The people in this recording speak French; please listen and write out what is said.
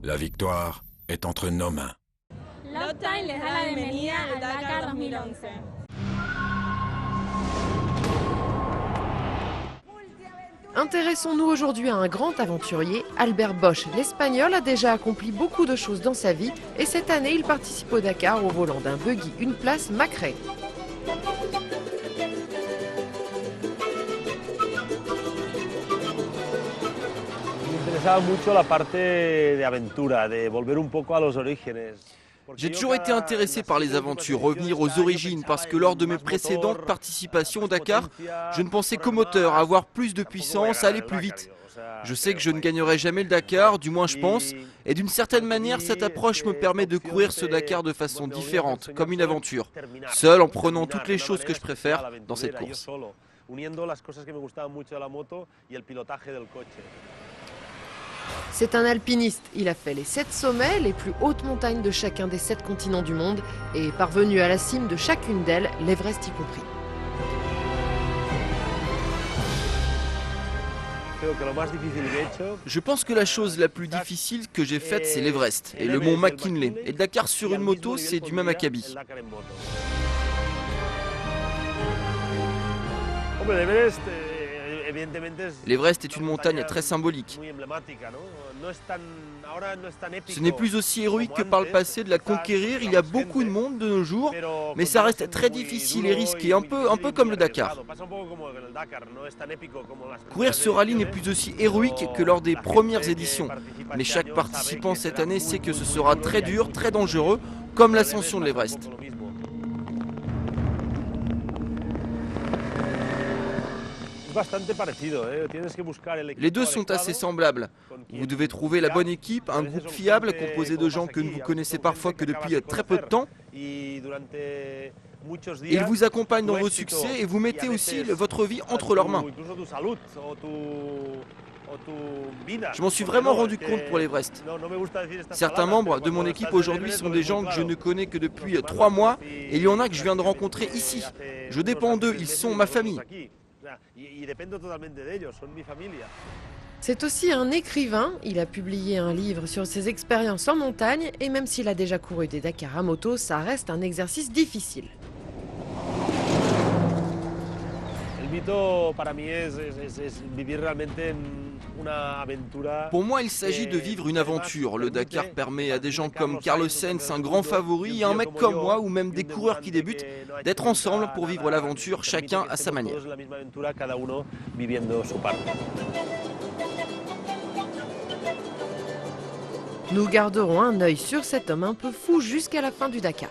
La victoire est entre nos mains. Loptime les da la bienvenida al Dakar 2011. Intéressons-nous aujourd'hui à un grand aventurier. Albert Bosch, l'Espagnol, a déjà accompli beaucoup de choses dans sa vie et cette année, il participe au Dakar au volant d'un buggy, une place Macrae. J'ai toujours été intéressé par les aventures, revenir aux origines, parce que lors de mes précédentes participations au Dakar, je ne pensais qu'au moteur, à avoir plus de puissance, à aller plus vite. Je sais que je ne gagnerai jamais le Dakar, du moins je pense, et d'une certaine manière, cette approche me permet de courir ce Dakar de façon différente, comme une aventure, seul en prenant toutes les choses que je préfère dans cette course. C'est un alpiniste. Il a fait les 7 sommets, les plus hautes montagnes de chacun des 7 continents du monde et est parvenu à la cime de chacune d'elles, l'Everest y compris. Je pense que la chose la plus difficile que j'ai faite, c'est l'Everest et le mont McKinley. Et le Dakar sur une moto, c'est du même acabit. L'Everest est une montagne très symbolique. Ce n'est plus aussi héroïque que par le passé de la conquérir, il y a beaucoup de monde de nos jours, mais ça reste très difficile et risqué, un peu comme le Dakar. Courir ce rallye n'est plus aussi héroïque que lors des premières éditions, mais chaque participant cette année sait que ce sera très dur, très dangereux, comme l'ascension de l'Everest. Les deux sont assez semblables. Vous devez trouver la bonne équipe, un groupe fiable composé de gens que vous connaissez parfois que depuis très peu de temps. Ils vous accompagnent dans vos succès et vous mettez aussi votre vie entre leurs mains. Je m'en suis vraiment rendu compte pour l'Everest. Certains membres de mon équipe aujourd'hui sont des gens que je ne connais que depuis 3 mois et il y en a que je viens de rencontrer ici. Je dépends d'eux, ils sont ma famille. C'est aussi un écrivain. Il a publié un livre sur ses expériences en montagne et même s'il a déjà couru des Dakar à moto, ça reste un exercice difficile. Pour moi, il s'agit de vivre une aventure. Le Dakar permet à des gens comme Carlos Sainz, un grand favori, et un mec comme moi, ou même des coureurs qui débutent, d'être ensemble pour vivre l'aventure, chacun à sa manière. Nous garderons un œil sur cet homme un peu fou jusqu'à la fin du Dakar.